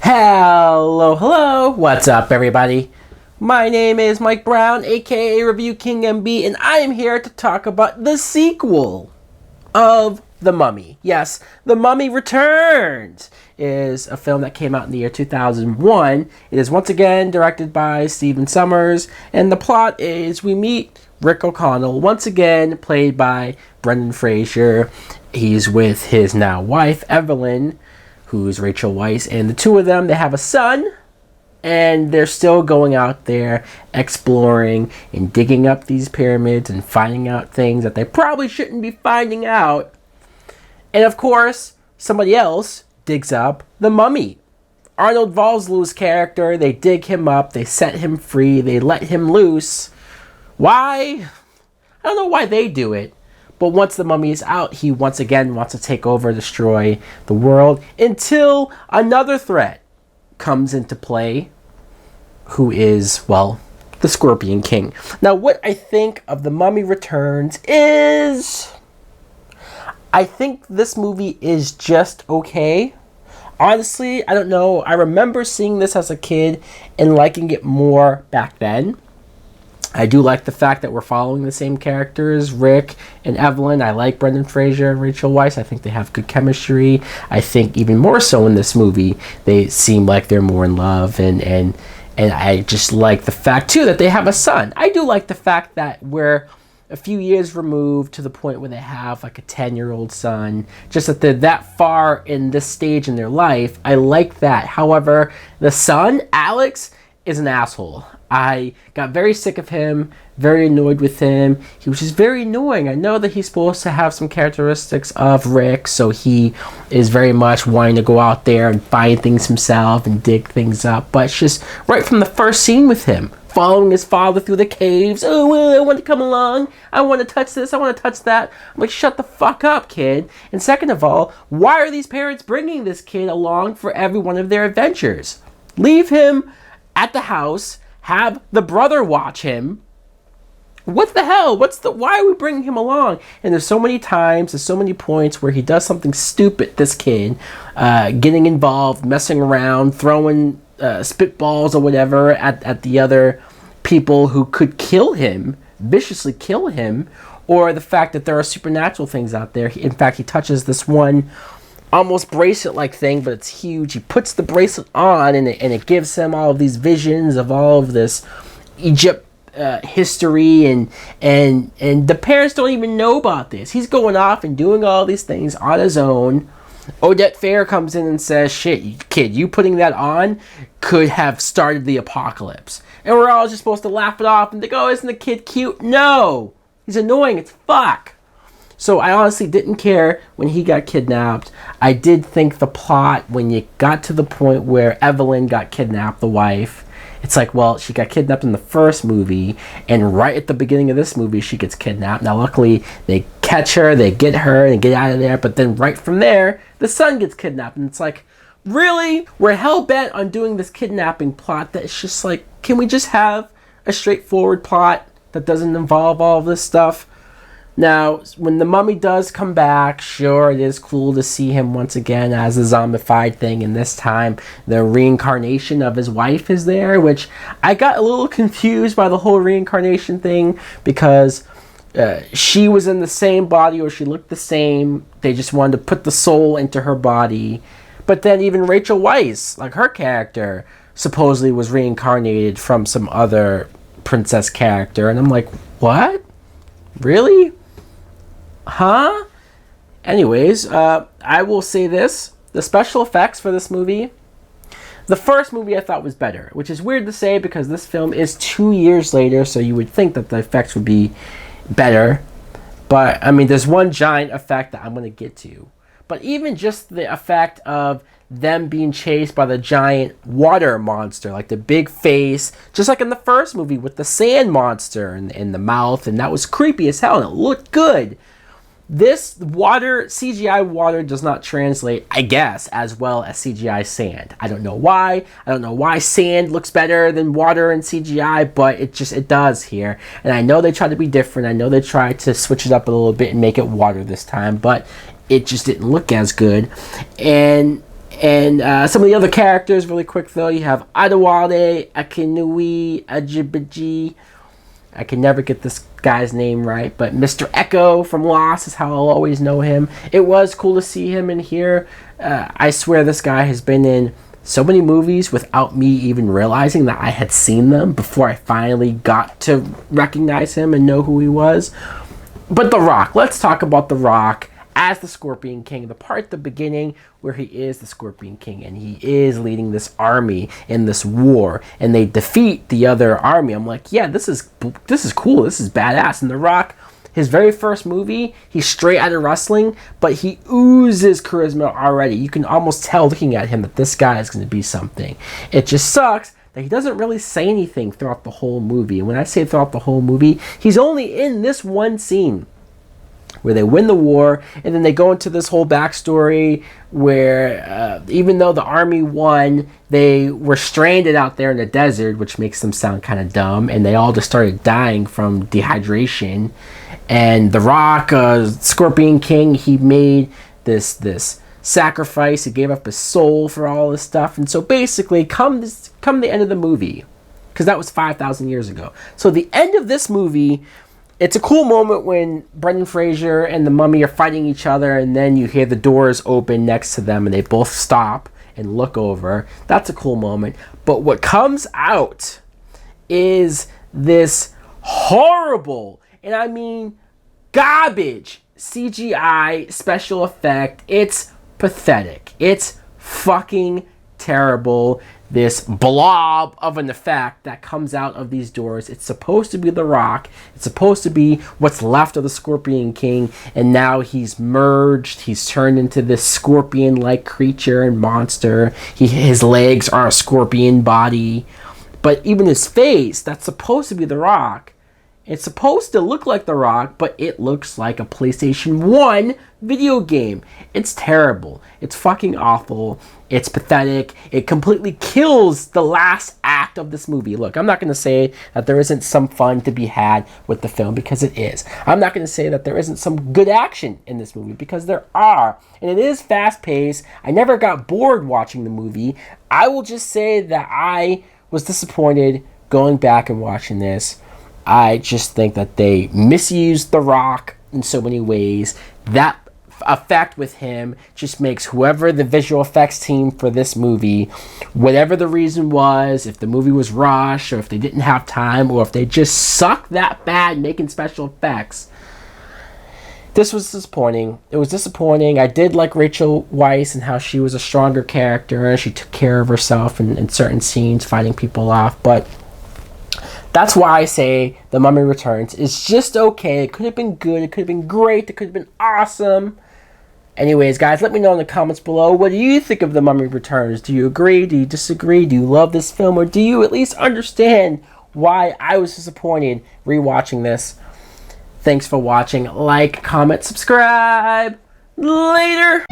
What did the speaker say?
Hello, what's up everybody? My name is Mike Brown, aka ReviewKingMB, and I am here to talk about the sequel of The Mummy. Yes, The Mummy Returns is a film that came out in the year 2001. It is once again directed by Stephen Sommers, and the plot is we meet Rick O'Connell, once again played by Brendan Fraser. He's with his now wife, Evelyn, who's Rachel Weisz, and the two of them, they have a son, and they're still going out there exploring and digging up these pyramids and finding out things that they probably shouldn't be finding out. And of course, somebody else digs up the mummy. Arnold Vosloo's character, they dig him up, they set him free, they let him loose. Why? I don't know why they do it. But once the mummy is out, he once again wants to take over, destroy the world, until another threat comes into play, who is, well, the Scorpion King. Now, what I think of The Mummy Returns is, I think this movie is just okay. Honestly, I don't know. I remember seeing this as a kid and liking it more back then. I do like the fact that we're following the same characters, Rick and Evelyn. I like Brendan Fraser and Rachel Weisz. I think they have good chemistry. I think even more so in this movie, they seem like they're more in love. And I just like the fact, too, that they have a son. I do like the fact that we're a few years removed to the point where they have like a 10-year-old son. Just that they're that far in this stage in their life. I like that. However, the son, Alex, is an asshole. I got very sick of him, very annoyed with him. He was just very annoying. I know that he's supposed to have some characteristics of Rick, so he is very much wanting to go out there and find things himself and dig things up. But it's just right from the first scene with him, following his father through the caves. Oh, I want to come along. I want to touch this. I want to touch that. I'm like, shut the fuck up, kid. And second of all, why are these parents bringing this kid along for every one of their adventures? Leave him at the house. Have the brother watch him. What the hell? Why are we bringing him along? And there's so many times, there's so many points where he does something stupid, this kid, getting involved, messing around, throwing spitballs or whatever at the other people who could kill him, viciously kill him, or the fact that there are supernatural things out there. In fact, he touches this one almost bracelet-like thing, but it's huge. He puts the bracelet on, and it gives him all of these visions of all of this Egypt history, and the parents don't even know about this. He's going off and doing all these things on his own. Odette Fair comes in and says, shit, kid, you putting that on could have started the apocalypse. And we're all just supposed to laugh it off and think, oh, isn't the kid cute? No! He's annoying as fuck. So I honestly didn't care when he got kidnapped. I did think the plot, when you got to the point where Evelyn got kidnapped, the wife, it's like, well, she got kidnapped in the first movie, and right at the beginning of this movie, she gets kidnapped. Now, luckily, they catch her, they get her, and get out of there, but then right from there, the son gets kidnapped, and it's like, really? We're hell-bent on doing this kidnapping plot that it's just like, can we just have a straightforward plot that doesn't involve all of this stuff? Now, when the mummy does come back, sure, it is cool to see him once again as a zombified thing, and this time the reincarnation of his wife is there, which I got a little confused by the whole reincarnation thing, because she was in the same body, or she looked the same. They just wanted to put the soul into her body. But then even Rachel Weisz, like her character, supposedly was reincarnated from some other princess character, and I'm like, what? Really? Huh? Anyways, I will say this. The special effects for this movie, the first movie I thought was better, which is weird to say because this film is 2 years later, so you would think that the effects would be better. But, I mean, there's one giant effect that I'm going to get to. But even just the effect of them being chased by the giant water monster, like the big face, just like in the first movie with the sand monster in the mouth, and that was creepy as hell, and it looked good. This water, CGI water, does not translate, I guess, as well as CGI sand. I don't know why. I don't know why sand looks better than water in CGI, but it does here. And I know they tried to be different. I know they tried to switch it up a little bit and make it water this time, but it just didn't look as good. And And some of the other characters, really quick though, you have Adewale Akinwumi Ajibaji. I can never get this guy's name right, but Mr. Echo from Lost is how I'll always know him. It was cool to see him in here. I swear this guy has been in so many movies without me even realizing that I had seen them before I finally got to recognize him and know who he was. But The Rock, let's talk about The Rock as the Scorpion King, the part at the beginning where he is the Scorpion King and he is leading this army in this war and they defeat the other army. I'm like, yeah, this is cool, this is badass. And The Rock, his very first movie, he's straight out of wrestling, but he oozes charisma already. You can almost tell looking at him that this guy is going to be something. It just sucks that he doesn't really say anything throughout the whole movie. And when I say throughout the whole movie, he's only in this one scene where they win the war, and then they go into this whole backstory where even though the army won, they were stranded out there in the desert, which makes them sound kind of dumb, and they all just started dying from dehydration. And The Rock, Scorpion King, he made this sacrifice. He gave up his soul for all this stuff. And so basically, come the end of the movie, because that was 5,000 years ago. So the end of this movie, it's a cool moment when Brendan Fraser and the Mummy are fighting each other, and then you hear the doors open next to them, and they both stop and look over. That's a cool moment. But what comes out is this horrible, and I mean garbage, CGI special effect. It's pathetic. It's fucking terrible. This blob of an effect that comes out of these doors. It's supposed to be The Rock. It's supposed to be what's left of the Scorpion King. And now he's merged. He's turned into this scorpion-like creature and monster. His legs are a scorpion body. But even his face, that's supposed to be The Rock. It's supposed to look like The Rock, but it looks like a PlayStation 1 video game. It's terrible. It's fucking awful. It's pathetic. It completely kills the last act of this movie. Look, I'm not going to say that there isn't some fun to be had with the film, because it is. I'm not going to say that there isn't some good action in this movie, because there are. And it is fast-paced. I never got bored watching the movie. I will just say that I was disappointed going back and watching this. I just think that they misused The Rock in so many ways. That effect with him just makes whoever the visual effects team for this movie, whatever the reason was, if the movie was rushed, or if they didn't have time, or if they just suck that bad making special effects, this was disappointing. It was disappointing. I did like Rachel Weisz and how she was a stronger character and she took care of herself in certain scenes, fighting people off, but that's why I say The Mummy Returns is just okay. It could have been good. It could have been great. It could have been awesome. Anyways, guys, let me know in the comments below. What do you think of The Mummy Returns? Do you agree? Do you disagree? Do you love this film? Or do you at least understand why I was disappointed rewatching this? Thanks for watching. Like, comment, subscribe. Later.